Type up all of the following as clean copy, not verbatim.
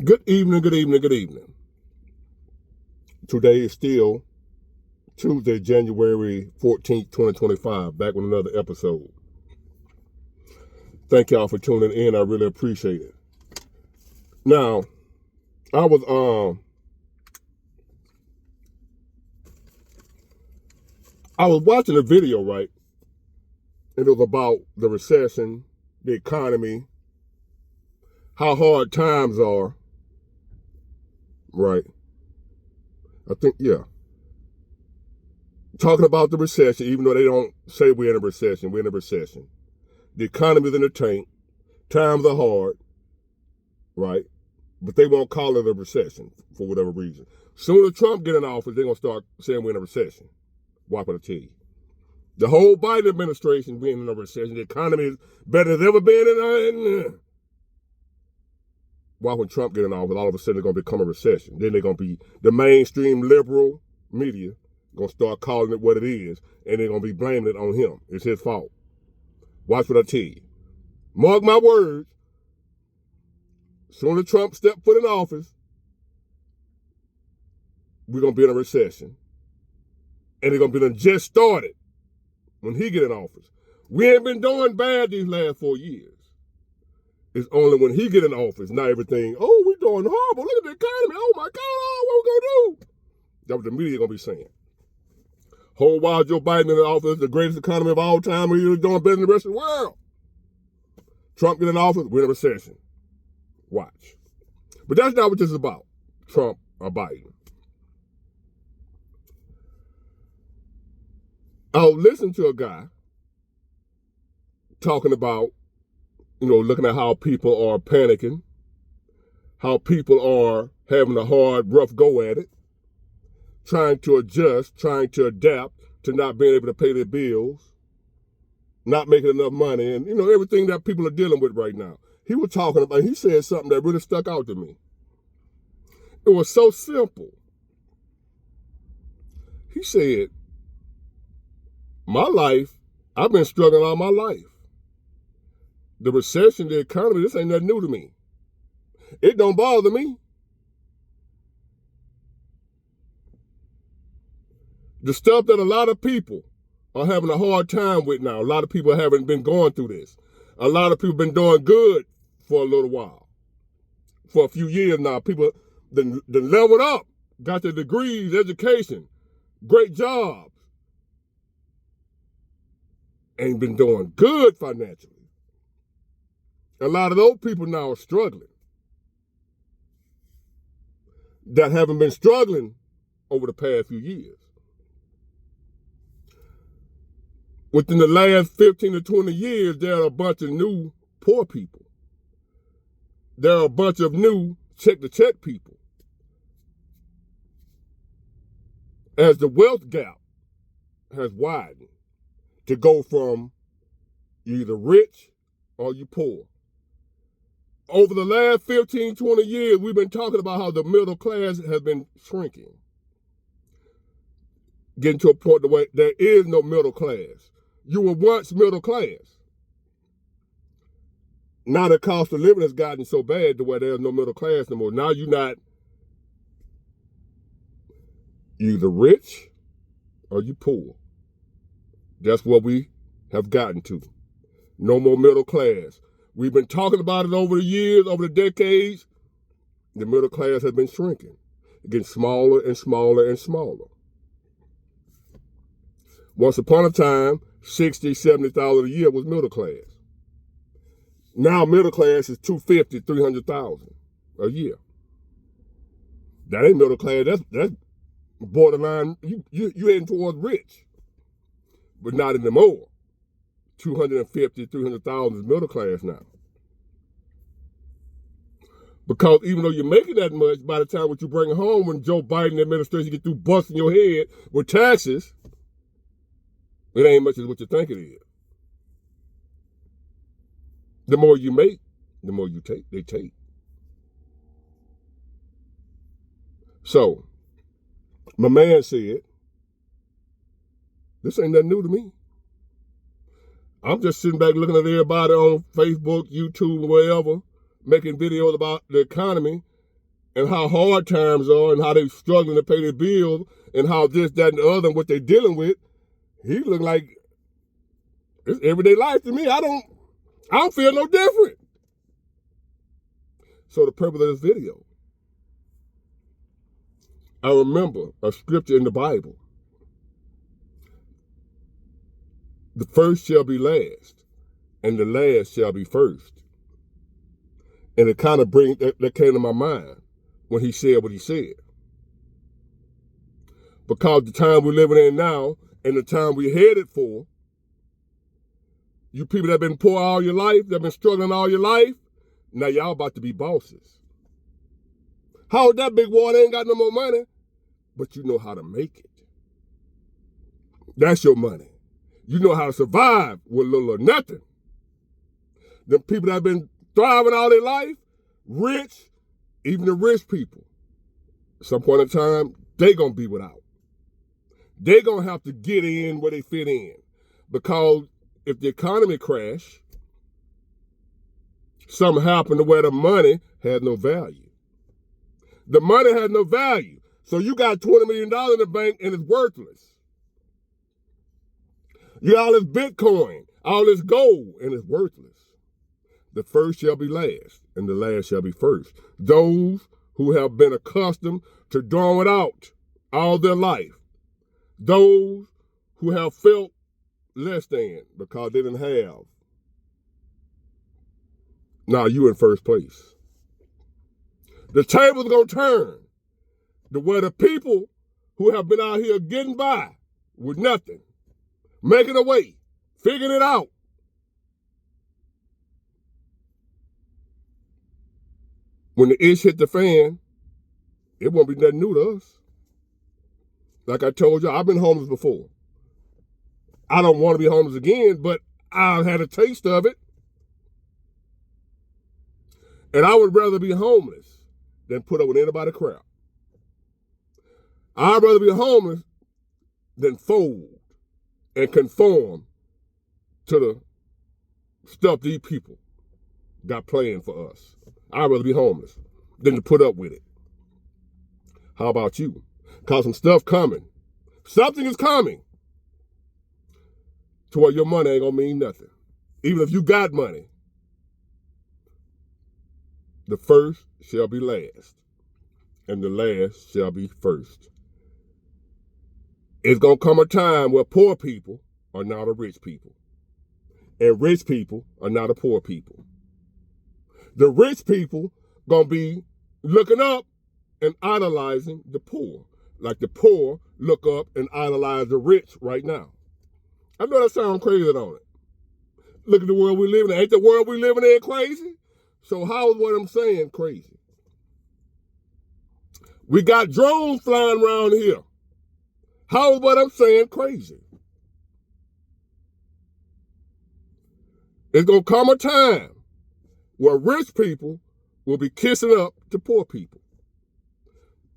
Good evening, good evening, good evening. Today is still Tuesday, January 14th, 2025, back with another episode. Thank y'all for tuning in. I really appreciate it. Now, I was watching a video, right? And it was about the recession, the economy, how hard times are, right? I think, yeah. Talking about the recession, even though they don't say we're in a recession, we're in a recession. The economy's in the tank. Times are hard, right? But they won't call it a recession for whatever reason. Soon as Trump get in office, they're going to start saying we're in a recession. Watch what I tell you. The whole Biden administration being in a recession. The economy is better than it's ever been. Why when Trump get in office, all of a sudden it's going to become a recession. Then they're going to be, the mainstream liberal media going to start calling it what it is, and they're going to be blaming it on him. It's his fault. Watch what I tell you. Mark my words. Soon as Trump step foot in office, we're going to be in a recession. And it's going to be just started when he get in office. We ain't been doing bad these last 4 years. It's only when he get in office, not everything, oh, we're doing horrible. Look at the economy. Oh, my God, oh, what we going to do? That's what the media going to be saying. Whole while Joe Biden in the office, the greatest economy of all time, we're doing better than the rest of the world. Trump get in office, we're in a recession. Watch. But that's not what this is about, Trump or Biden. I'll listen to a guy talking about, looking at how people are panicking, how people are having a hard, rough go at it, trying to adjust, trying to adapt to not being able to pay their bills, not making enough money, and, everything that people are dealing with right now. He was talking about, he said something that really stuck out to me. It was so simple. He said, my life, I've been struggling all my life. The recession, the economy, this ain't nothing new to me. It don't bother me. The stuff that a lot of people are having a hard time with now, a lot of people haven't been going through this. A lot of people been doing good for a little while. For a few years now, people then leveled up, got their degrees, education, great jobs, ain't been doing good financially. A lot of those people now are struggling. That haven't been struggling over the past few years. Within the last 15 to 20 years, there are a bunch of new poor people. There are a bunch of new check-to-check people. As the wealth gap has widened to go from you either rich or you poor. Over the last 15, 20 years, we've been talking about how the middle class has been shrinking. Getting to a point where there is no middle class. You were once middle class. Now the cost of living has gotten so bad to where there's no middle class no more. Now you're not either rich or you poor. That's what we have gotten to. No more middle class. We've been talking about it over the years, over the decades. The middle class has been shrinking, getting smaller and smaller and smaller. Once upon a time, $60,000, $70,000 a year was middle class. Now middle class is $250,000, $300,000 a year. That ain't middle class. That's borderline. You heading towards rich, but not anymore. $250,000, $300,000 is middle class now. Because even though you're making that much, by the time what you bring home when Joe Biden administration get through busting your head with taxes, it ain't much as what you think it is. The more you make, the more they take. So, my man said, this ain't nothing new to me. I'm just sitting back looking at everybody on Facebook, YouTube, wherever, making videos about the economy, and how hard times are and how they're struggling to pay their bills and how this, that, and the other and what they're dealing with, he look like it's everyday life to me. I don't feel no different. So the purpose of this video, I remember a scripture in the Bible. The first shall be last, and the last shall be first. And it kind of that came to my mind when he said what he said. Because the time we're living in now and the time we're headed for, you people that have been poor all your life, that have been struggling all your life, now y'all about to be bosses. How that big water ain't got no more money, but you know how to make it. That's your money. You know how to survive with little or nothing. The people that have been thriving all their life, rich, even the rich people, at some point in time, they gonna be without. They gonna have to get in where they fit in. Because if the economy crash, something happened to where the money had no value. The money had no value. So you got $20 million in the bank and it's worthless. You got all this Bitcoin, all this gold, and it's worthless. The first shall be last, and the last shall be first. Those who have been accustomed to drawing it out all their life. Those who have felt less than because they didn't have. Now you in first place. The table's going to turn to where the people who have been out here getting by with nothing, making a way, figuring it out, when the ish hit the fan, it won't be nothing new to us. Like I told you, I've been homeless before. I don't want to be homeless again, but I've had a taste of it. And I would rather be homeless than put up with anybody's crap. I'd rather be homeless than fold and conform to the stuff these people got planned for us. I'd rather be homeless than to put up with it. How about you? Cause some stuff coming. Something is coming to where your money ain't gonna mean nothing. Even if you got money. The first shall be last, and the last shall be first. It's gonna come a time where poor people are now the rich people, and rich people are now the poor people. The rich people gonna be looking up and idolizing the poor, like the poor look up and idolize the rich right now. I know that sounds crazy, don't it? Look at the world we live in. Ain't the world we living in crazy? So how is what I'm saying crazy? We got drones flying around here. How is what I'm saying crazy? It's going to come a time where rich people will be kissing up to poor people.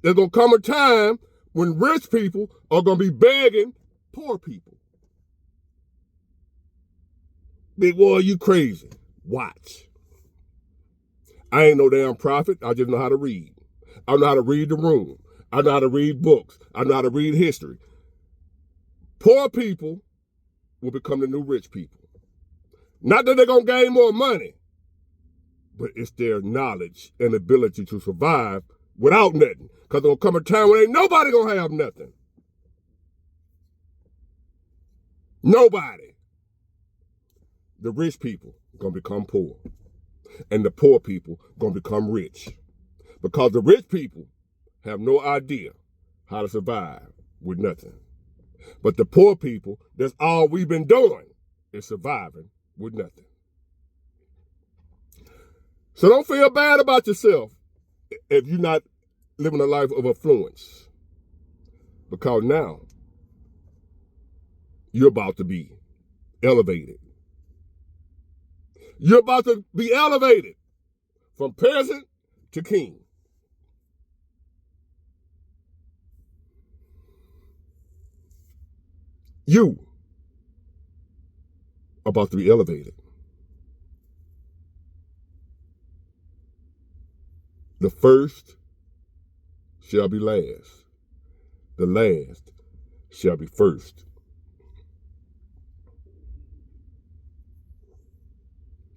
There's going to come a time when rich people are going to be begging poor people. Big boy, you crazy. Watch. I ain't no damn prophet. I just know how to read. I know how to read the room. I know how to read books. I know how to read history. Poor people will become the new rich people. Not that they're going to gain more money, but it's their knowledge and ability to survive without nothing. Because there'll come a time when ain't nobody going to have nothing. Nobody. The rich people are going to become poor. And the poor people are going to become rich. Because the rich people have no idea how to survive with nothing. But the poor people, that's all we've been doing, is surviving with nothing. So don't feel bad about yourself if you're not living a life of affluence. Because now, you're about to be elevated. You're about to be elevated from peasant to king. You are about to be elevated. The first shall be last. The last shall be first.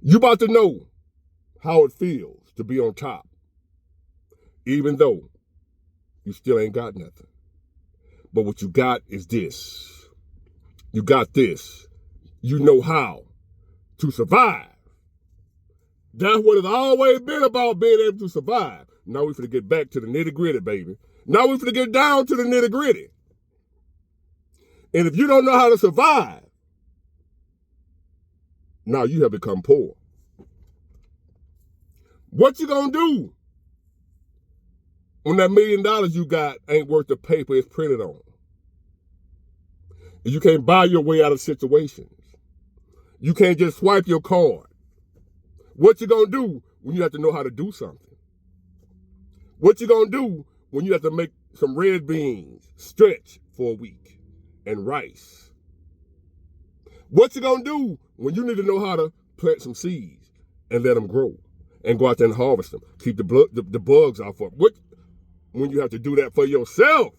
You about to know how it feels to be on top, even though you still ain't got nothing. But what you got is this. You got this. You know how to survive. That's what it's always been about, being able to survive. Now we finna get back to the nitty gritty, baby. Now we finna get down to the nitty gritty. And if you don't know how to survive, now you have become poor. What you gonna do when that $1 million you got ain't worth the paper it's printed on? And you can't buy your way out of situations. You can't just swipe your card. What you gonna do when you have to know how to do something? What you gonna do when you have to make some red beans stretch for a week and rice? What you gonna do when you need to know how to plant some seeds and let them grow and go out there and harvest them, keep the bugs off of them? What when you have to do that for yourself?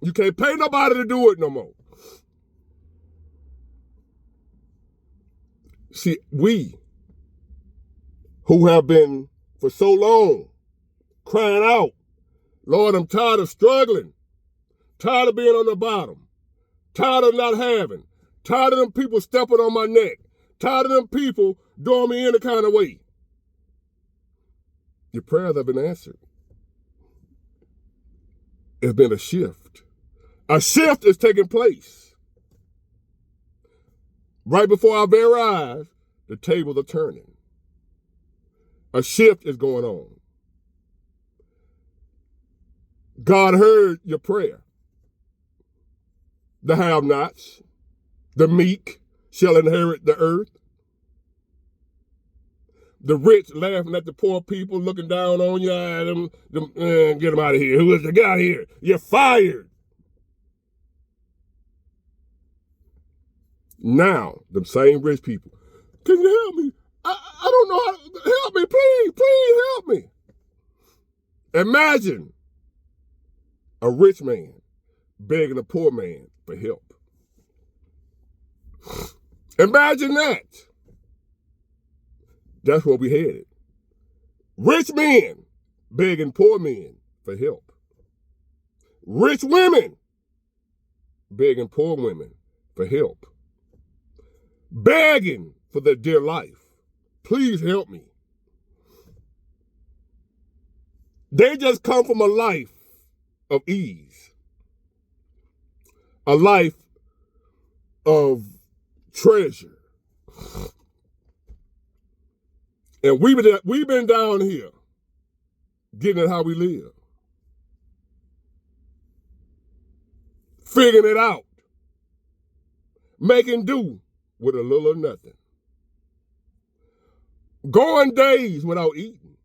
You can't pay nobody to do it no more. See, we who have been for so long crying out, Lord, I'm tired of struggling, tired of being on the bottom, tired of not having, tired of them people stepping on my neck, tired of them people doing me any kind of way. Your prayers have been answered. It's been a shift. A shift is taking place. Right before our very eyes, the tables are turning. A shift is going on. God heard your prayer. The have-nots, the meek shall inherit the earth. The rich laughing at the poor people, looking down on you. Get them out of here. Who is the guy here? You're fired. Now, the same rich people, can you help me? I don't know how to help me. Please help me. Imagine a rich man begging a poor man for help. Imagine that. That's where we headed. Rich men begging poor men for help. Rich women begging poor women for help. Begging for their dear life. Please help me. They just come from a life of ease. A life of treasure. And we've been down here getting at how we live. Figuring it out. Making do with a little or nothing. Going days without eating.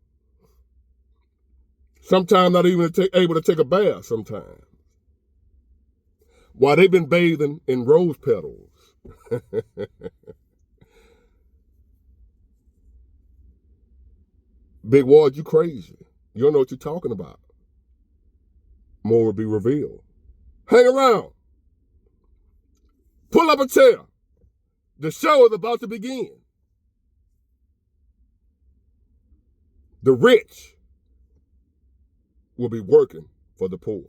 Sometimes not even able to take a bath sometimes. While they've been bathing in rose petals. Big Ward, you crazy. You don't know what you're talking about. More will be revealed. Hang around. Pull up a chair. The show is about to begin. The rich will be working for the poor.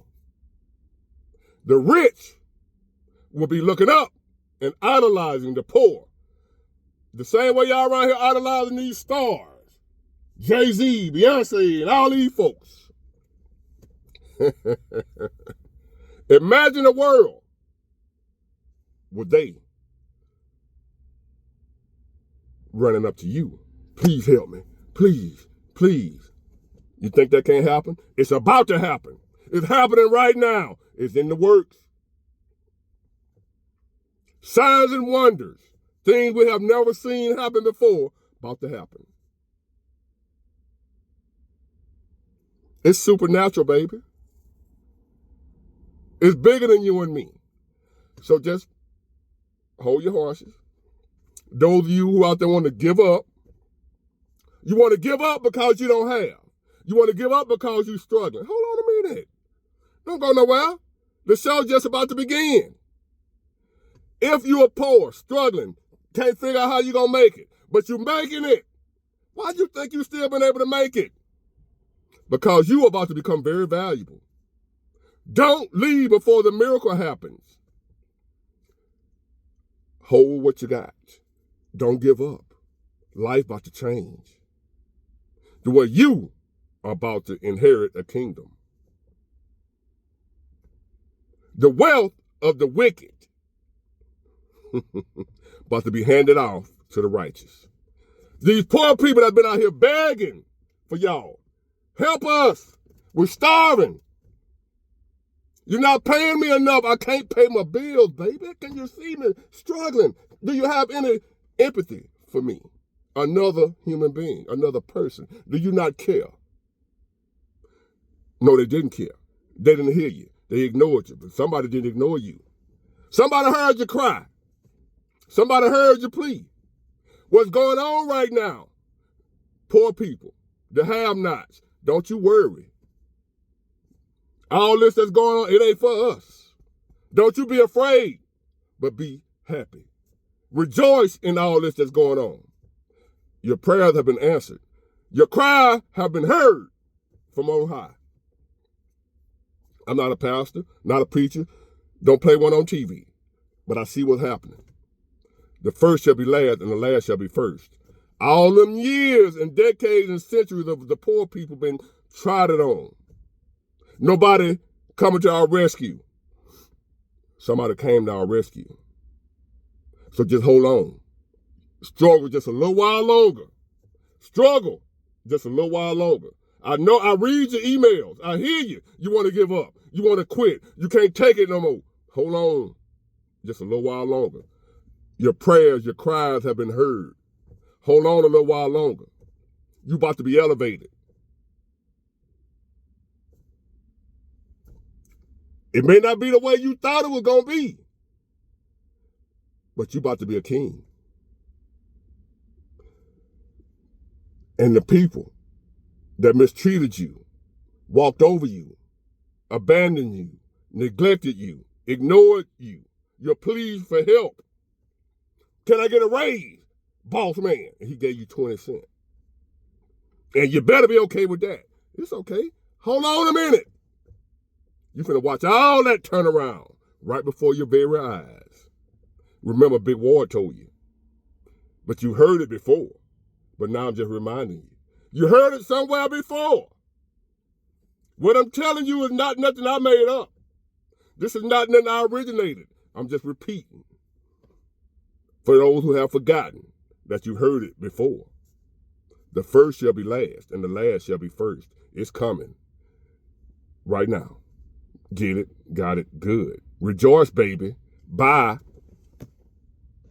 The rich will be looking up and idolizing the poor. The same way y'all around here idolizing these stars. Jay-Z, Beyonce, and all these folks. Imagine a world where they running up to you. Please help me. Please. You think that can't happen? It's about to happen. It's happening right now. It's in the works. Signs and wonders. Things we have never seen happen before, about to happen. It's supernatural, baby. It's bigger than you and me. So just hold your horses. Those of you who out there want to give up, you want to give up because you don't have. You want to give up because you're struggling. Hold on a it. Don't go nowhere. The show's just about to begin. If you are poor, struggling, can't figure out how you're going to make it, but you're making it, why do you think you still been able to make it? Because you are about to become very valuable. Don't leave before the miracle happens. Hold what you got. Don't give up. Life about to change. The way you are about to inherit a kingdom. The wealth of the wicked about to be handed off to the righteous. These poor people that have been out here begging for y'all. Help us. We're starving. You're not paying me enough. I can't pay my bills, baby. Can you see me struggling? Do you have any empathy for me? Another human being, another person. Do you not care? No, they didn't care. They didn't hear you. They ignored you, but somebody didn't ignore you. Somebody heard you cry. Somebody heard you plead. What's going on right now? Poor people, the have-nots, don't you worry. All this that's going on, it ain't for us. Don't you be afraid, but be happy. Rejoice in all this that's going on. Your prayers have been answered. Your cries have been heard from on high. I'm not a pastor, not a preacher, don't play one on TV, but I see what's happening. The first shall be last and the last shall be first. All them years and decades and centuries of the poor people been trodden on. Nobody coming to our rescue. Somebody came to our rescue. So just hold on. Struggle just a little while longer. Struggle just a little while longer. I know I read your emails. I hear you. You want to give up. You want to quit. You can't take it no more. Hold on. Just a little while longer. Your prayers, your cries have been heard. Hold on a little while longer. You about to be elevated. It may not be the way you thought it was going to be, but you about to be a king. And the people that mistreated you, walked over you, abandoned you, neglected you, ignored you, your pleas for help. Can I get a raise? Boss man. And he gave you 20 cents. And you better be okay with that. It's okay. Hold on a minute. You're finna watch all that turn around right before your very eyes. Remember, Big Ward told you. But you heard it before. But now I'm just reminding you. You heard it somewhere before. What I'm telling you is not nothing I made up. This is not nothing I originated. I'm just repeating. For those who have forgotten that you heard it before. The first shall be last, and the last shall be first. It's coming. Right now. Get it, got it, good. Rejoice, baby. Bye.